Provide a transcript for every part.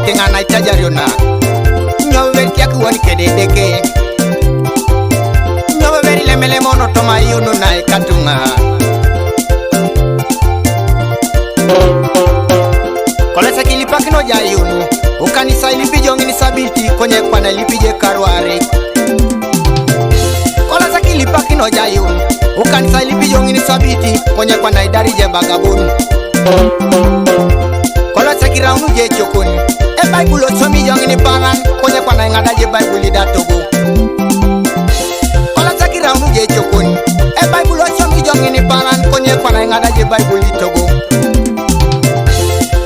kenga na itajariona nyowe kia kuwani kededeke nyowe veri lemele mono toma yunu na ikatunga kolesa kilipakino ja yunu ukanisa ilipijongi ni sabiti konye kwa na ilipije karwari kolesa kilipakino ja yunu ukanisa ilipijongi ni sabiti konye kwa na idari je bagabuni kolesa kiraunu je chokoni Bible somi jongi ni paran konye kwa na ingada je Bible da togo kolesa kiraunu je chokoni Bible somi jongi ni paran konye kwa na ingada je Bible togo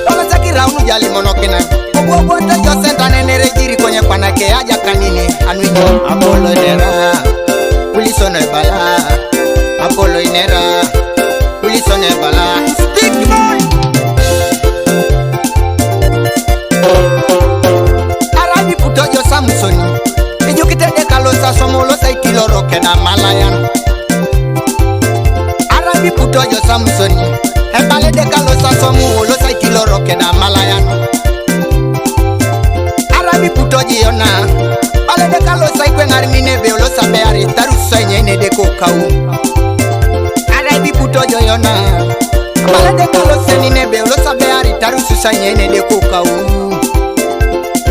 kolesa kiraunu jali monokina Obo to jo senta nene jiri konye kwa na ke aja kanini anwijo Apollo nera ulisone bala Apollo inera ulisone bala stick boy Arabi puto jo Samson ejo kitede kalosa somolo saikilo roke na malayan Arabi puto jo Samson ebale de kalosa somolo saikilo roke na malayan Arabi puto jiona bale de kalosa ikwe ngarimine be olo sabe ari tarusa nyene de kokau Arabi puto jo yona bale de kalosa nine be olo sabe ari tarusa nyene de kokau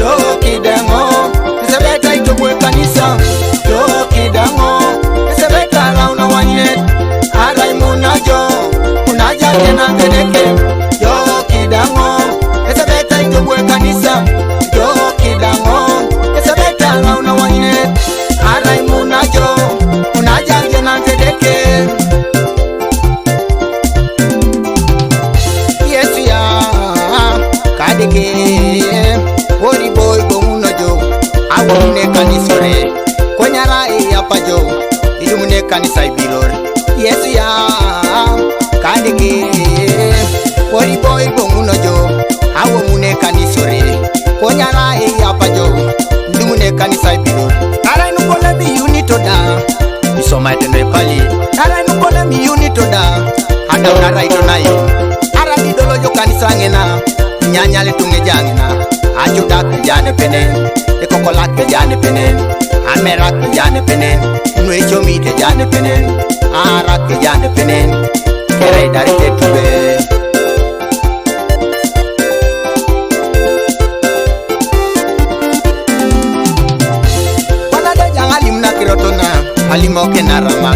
Yo kidango sebeta itobwe kanisa Yo kidango sebeta launa wanyet Arai munajo unaja tena ngedeke Yo kidango sebeta itobwe kanisa Yo kidango sebeta launa wanyet Arai munajo unaja tena ngedeke Yesu ya kadeke Ori boy bomuno jo awone kanisore konyara e apajo idumune kanisa ibilore Yesu ya kadeke Ori boy bomuno jo awone kanisore konyara e apajo idumune kanisa ibilore Ara inu kola mi unito da isoma etene pali Ara inu kola mi unito da hada unara ito na yo Ara didolo jo kanisa ngena nyanya le tunge jangina Ajuda ke jane penen Ekokola ke jane penen Amera ke jane penen Nwe chomi ke jane penen Ara ke jane penen Kere dari tetube Wana de jang alimna kirotona Alimo ke narama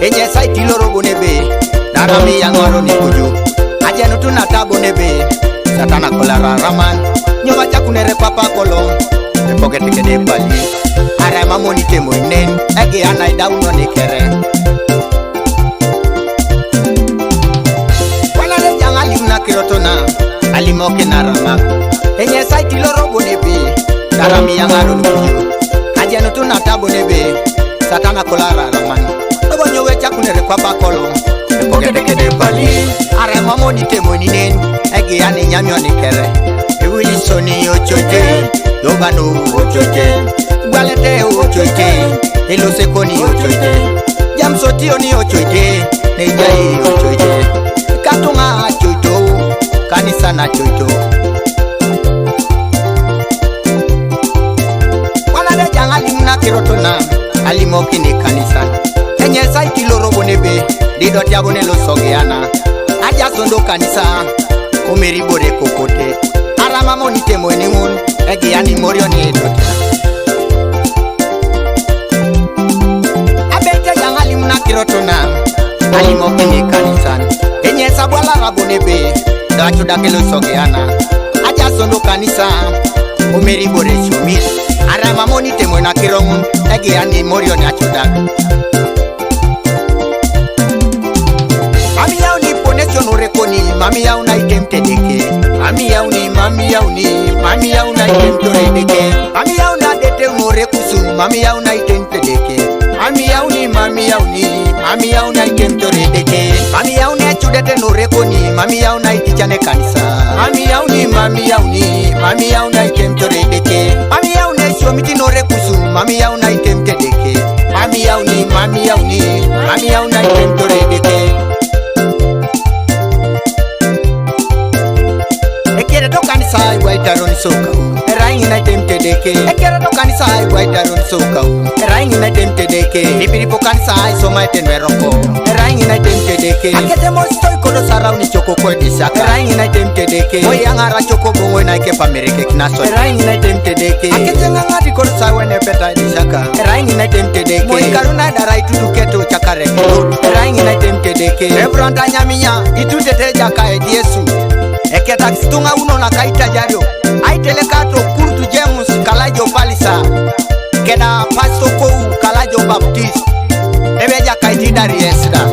Enye saiti loro bonebe Narami yang oro ni kuju Ajenu tunatabo nebe Satana kolara raman Nyoba chakunere papa kolo Epokete kede pali Ara mamoni temo inen Ege anaida uno nekere Wana de jang alimna kirotona Alimoke narama Enye saiti loro bonebe Darami yang aro nukuju Ajenu tunatabo nebe Satana kolara raman Nobo nyowe chakunere papa kolo Epokete kede pali Ara mamoni temo inen Ege ane nyamyo nekere Ewili soni ochoje Yogano ochoje Gwalete ochoje Elo sekoni ochoje Jamsoti oni ochoje Nejai ochoje Katunga chojo Kanisa na chojo Wana de jang alimna kirotona Alimoki ni kanisa Enye saiti loro bonebe Didot yabone lo sogeana Aja sondo kanisa Omeri bore kokote Arama monite mweningun Egi yani morio ni edota Abete jang alimna kirotona Alimo kini kanisan Enye sabwala rabonebe Dachu dakelo sogeana Aja sondo kanisa Omeri bore shumit Arama monite mwena kirongun Egi yani morio ni achudak Mami yao ni ponesyon urekoni Mami yao na itemte deke Mami yao ni Mami yao na itemte deke Mami yao na dete umore kusu Mami yao na itemte deke Mami yao ni Mami yao na itemte deke Mami yao ni achudete nurekoni Mami yao na itichane kanisa Mami yao ni Mami yao na itemte deke Mami yao na ishomiti nore kusu Mami yao na itemte deke Mami yao ni Mami yao na itemte deke Ekere to kanisa iwa waitaron soka Rangi na temte deke Ekera do kanisa ai waitaron soka Rangi na temte deke Nipiripo kanisa ai soma etenwe roko Rangi na temte deke Akete mo stoi kodo sarau ni choko kwe disaka Rangi na temte deke Oye angara choko bongo na ike pamereke kinaso Rangi na temte deke Akete ngangati kodo sawe ne peta disaka Rangi na temte deke Moi karuna darai tutu keto chakare Rangi na temte deke Ebranda nyaminya itutete jaka Yesu Eketa kistunga uno na kaita jario Aitele kato kurtu James Kalajo Palisa Keda Pasto Kou Kalajo Baptist Ebeja kaiti dari esda